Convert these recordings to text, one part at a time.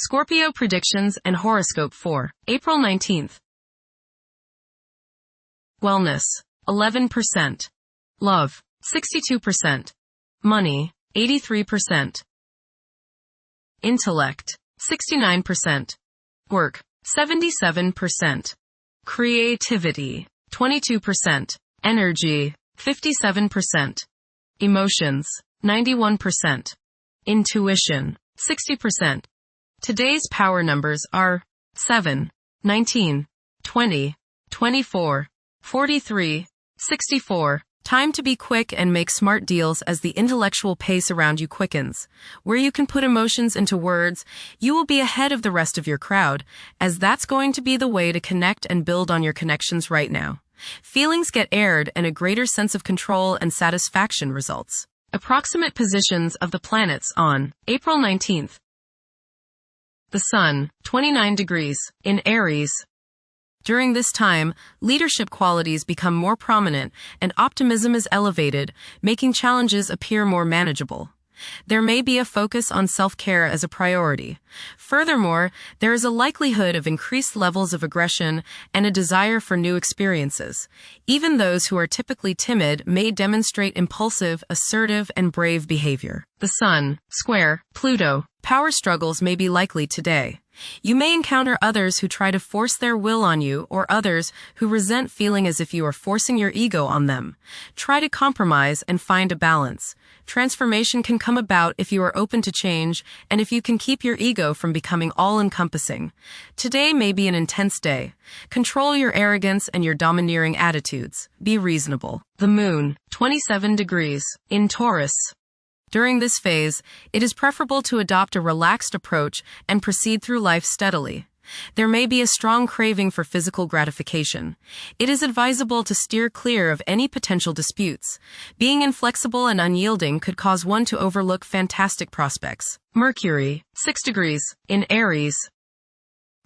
Scorpio predictions and horoscope for April 19th. Wellness, 11%. Love, 62%. Money, 83%. Intellect, 69%. Work, 77%. Creativity, 22%. Energy, 57%. Emotions, 91%. Intuition, 60%. Today's power numbers are 7, 19, 20, 24, 43, 64. Time to be quick and make smart deals as the intellectual pace around you quickens. Where you can put emotions into words, you will be ahead of the rest of your crowd, as that's going to be the way to connect and build on your connections right now. Feelings get aired and a greater sense of control and satisfaction results. Approximate positions of the planets on April 19th. The Sun, 29 degrees, in Aries. During this time, leadership qualities become more prominent and optimism is elevated, making challenges appear more manageable. There may be a focus on self-care as a priority. Furthermore, there is a likelihood of increased levels of aggression and a desire for new experiences. Even those who are typically timid may demonstrate impulsive, assertive, and brave behavior. The Sun, square, Pluto. Power struggles may be likely today. You may encounter others who try to force their will on you or others who resent feeling as if you are forcing your ego on them. Try to compromise and find a balance. Transformation can come about if you are open to change and if you can keep your ego from becoming all-encompassing. Today may be an intense day. Control your arrogance and your domineering attitudes. Be reasonable. The Moon, 27 degrees, in Taurus. During this phase, it is preferable to adopt a relaxed approach and proceed through life steadily. There may be a strong craving for physical gratification. It is advisable to steer clear of any potential disputes. Being inflexible and unyielding could cause one to overlook fantastic prospects. Mercury, 6 degrees, in Aries.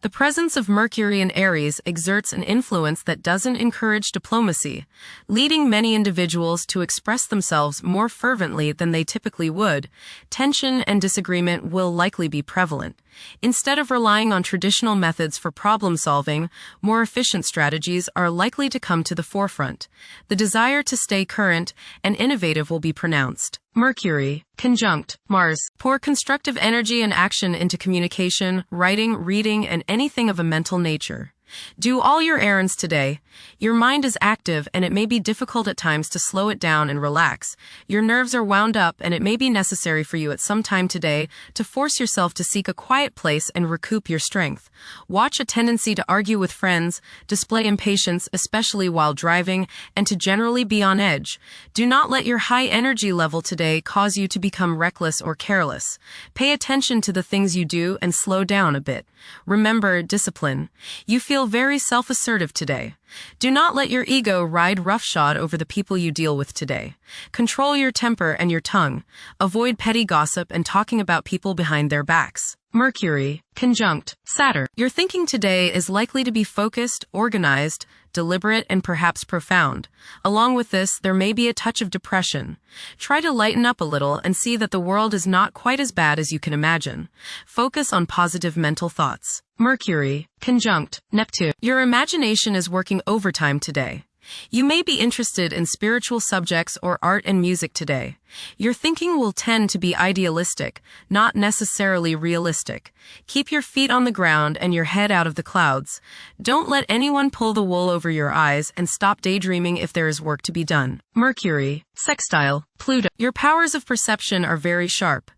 The presence of Mercury in Aries exerts an influence that doesn't encourage diplomacy, leading many individuals to express themselves more fervently than they typically would. Tension and disagreement will likely be prevalent. Instead of relying on traditional methods for problem solving, more efficient strategies are likely to come to the forefront. The desire to stay current and innovative will be pronounced. Mercury, conjunct Mars. Pour constructive energy and action into communication, writing, reading, and anything of a mental nature. Do all your errands today. Your mind is active and it may be difficult at times to slow it down and relax. Your nerves are wound up and it may be necessary for you at some time today to force yourself to seek a quiet place and recoup your strength. Watch a tendency to argue with friends, display impatience, especially while driving, and to generally be on edge. Do not let your high energy level today cause you to become reckless or careless. Pay attention to the things you do and slow down a bit. Remember discipline. You feel very self-assertive today. Do not let your ego ride roughshod over the people you deal with today. Control your temper and your tongue. Avoid petty gossip and talking about people behind their backs. Mercury, conjunct Saturn. Your thinking today is likely to be focused, organized, deliberate, and perhaps profound. Along with this, there may be a touch of depression. Try to lighten up a little and see that the world is not quite as bad as you can imagine. Focus on positive mental thoughts. Mercury, conjunct Neptune. Your imagination is working overtime today. You may be interested in spiritual subjects or art and music today. Your thinking will tend to be idealistic, not necessarily realistic. Keep your feet on the ground and your head out of the clouds. Don't let anyone pull the wool over your eyes and stop daydreaming if there is work to be done. Mercury, sextile Pluto. Your powers of perception are very sharp.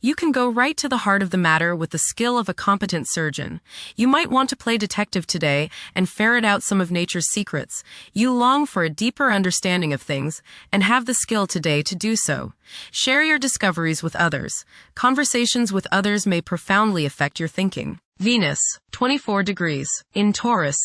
You can go right to the heart of the matter with the skill of a competent surgeon. You might want to play detective today and ferret out some of nature's secrets. You long for a deeper understanding of things and have the skill today to do so. Share your discoveries with others. Conversations with others may profoundly affect your thinking. Venus, 24 degrees, in Taurus.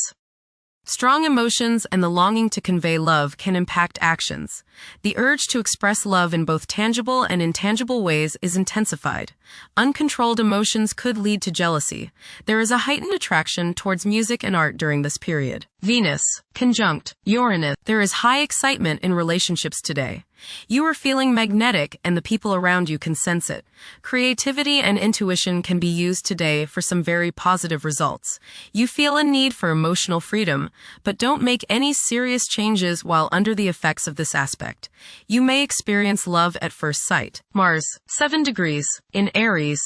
Strong emotions and the longing to convey love can impact actions. The urge to express love in both tangible and intangible ways is intensified. Uncontrolled emotions could lead to jealousy. There is a heightened attraction towards music and art during this period. Venus, conjunct Uranus. There is high excitement in relationships today. You are feeling magnetic and the people around you can sense it. Creativity and intuition can be used today for some very positive results. You feel a need for emotional freedom, but don't make any serious changes while under the effects of this aspect. You may experience love at first sight. Mars, 7 degrees, in Aries.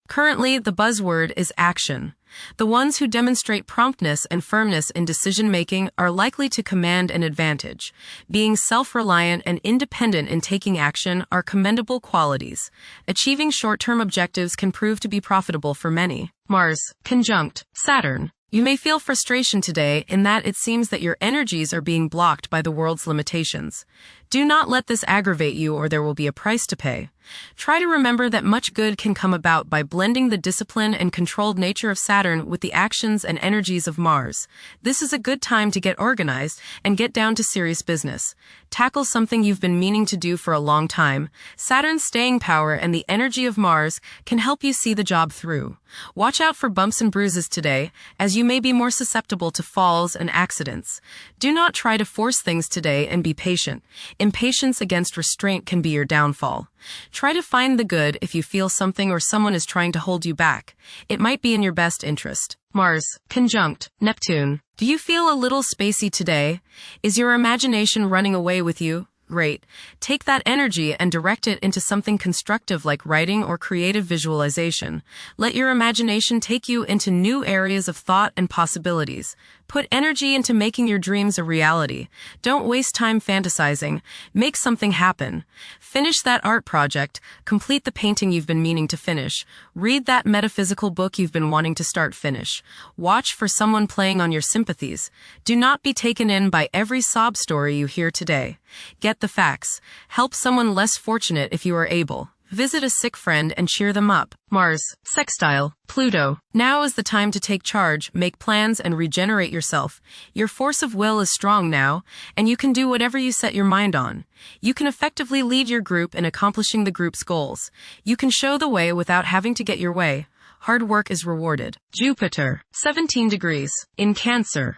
Currently, the buzzword is action. The ones who demonstrate promptness and firmness in decision-making are likely to command an advantage. Being self-reliant and independent in taking action are commendable qualities. Achieving short-term objectives can prove to be profitable for many. Mars, conjunct Saturn. You may feel frustration today in that it seems that your energies are being blocked by the world's limitations. Do not let this aggravate you or there will be a price to pay. Try to remember that much good can come about by blending the discipline and controlled nature of Saturn with the actions and energies of Mars. This is a good time to get organized and get down to serious business. Tackle something you've been meaning to do for a long time. Saturn's staying power and the energy of Mars can help you see the job through. Watch out for bumps and bruises today, as you may be more susceptible to falls and accidents. Do not try to force things today and be patient. Impatience against restraint can be your downfall. Try to find the good if you feel something or someone is trying to hold you back. It might be in your best interest. Mars, conjunct Neptune. Do you feel a little spacey today? Is your imagination running away with you? Great. Take that energy and direct it into something constructive like writing or creative visualization. Let your imagination take you into new areas of thought and possibilities. Put energy into making your dreams a reality. Don't waste time fantasizing. Make something happen. Finish that art project. Complete the painting you've been meaning to finish. Read that metaphysical book you've been wanting to finish. Watch for someone playing on your sympathies. Do not be taken in by every sob story you hear today. Get the facts. Help someone less fortunate if you are able. Visit a sick friend and cheer them up. Mars, sextile Pluto. Now is the time to take charge, make plans, and regenerate yourself. Your force of will is strong now, and you can do whatever you set your mind on. You can effectively lead your group in accomplishing the group's goals. You can show the way without having to get your way. Hard work is rewarded. Jupiter, 17 degrees, in Cancer.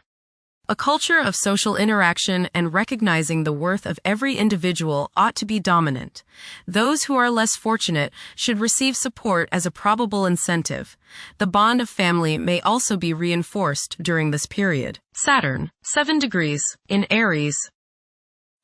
A culture of social interaction and recognizing the worth of every individual ought to be dominant. Those who are less fortunate should receive support as a probable incentive. The bond of family may also be reinforced during this period. Saturn, 7 degrees, in Aries.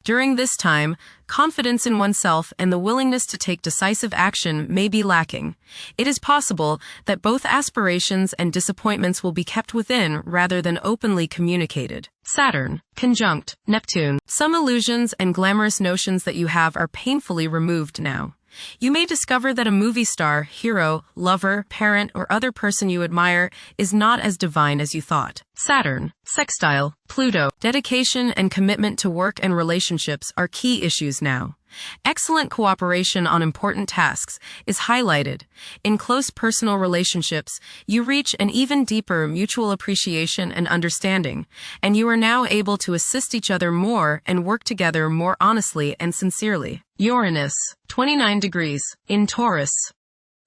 During this time, confidence in oneself and the willingness to take decisive action may be lacking. It is possible that both aspirations and disappointments will be kept within rather than openly communicated. Saturn, conjunct Neptune. Some illusions and glamorous notions that you have are painfully removed now. You may discover that a movie star, hero, lover, parent, or other person you admire is not as divine as you thought. Saturn, sextile Pluto. Dedication and commitment to work and relationships are key issues now. Excellent cooperation on important tasks is highlighted. In close personal relationships, you reach an even deeper mutual appreciation and understanding, and you are now able to assist each other more and work together more honestly and sincerely. Uranus, 29 degrees, in Taurus.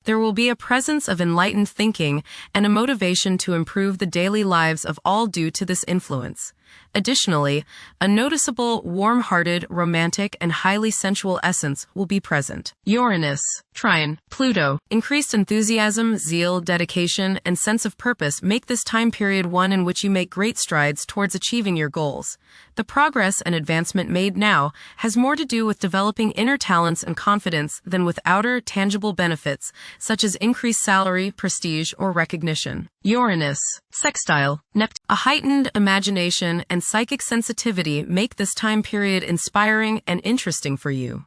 There will be a presence of enlightened thinking and a motivation to improve the daily lives of all due to this influence. Additionally, a noticeable, warm-hearted, romantic, and highly sensual essence will be present. Uranus, trine Pluto. Increased enthusiasm, zeal, dedication, and sense of purpose make this time period one in which you make great strides towards achieving your goals. The progress and advancement made now has more to do with developing inner talents and confidence than with outer, tangible benefits, such as increased salary, prestige, or recognition. Uranus, sextile Neptune. A heightened imagination and psychic sensitivity make this time period inspiring and interesting for you.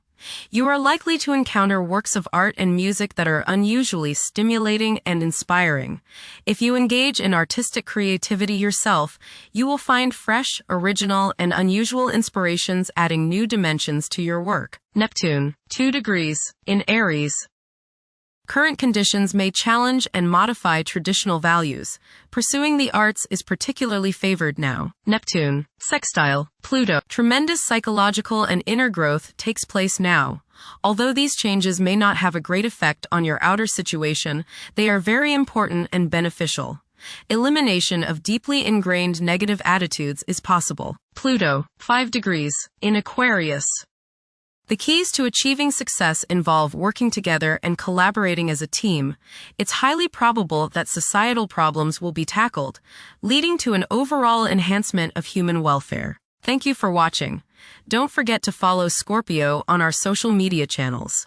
You are likely to encounter works of art and music that are unusually stimulating and inspiring. If you engage in artistic creativity yourself, you will find fresh, original, and unusual inspirations adding new dimensions to your work. Neptune, 2 degrees, in Aries. Current conditions may challenge and modify traditional values. Pursuing the arts is particularly favored now. Neptune, sextile Pluto. Tremendous psychological and inner growth takes place now. Although these changes may not have a great effect on your outer situation, they are very important and beneficial. Elimination of deeply ingrained negative attitudes is possible. Pluto, 5 degrees, in Aquarius. The keys to achieving success involve working together and collaborating as a team. It's highly probable that societal problems will be tackled, leading to an overall enhancement of human welfare. Thank you for watching. Don't forget to follow Scorpio on our social media channels.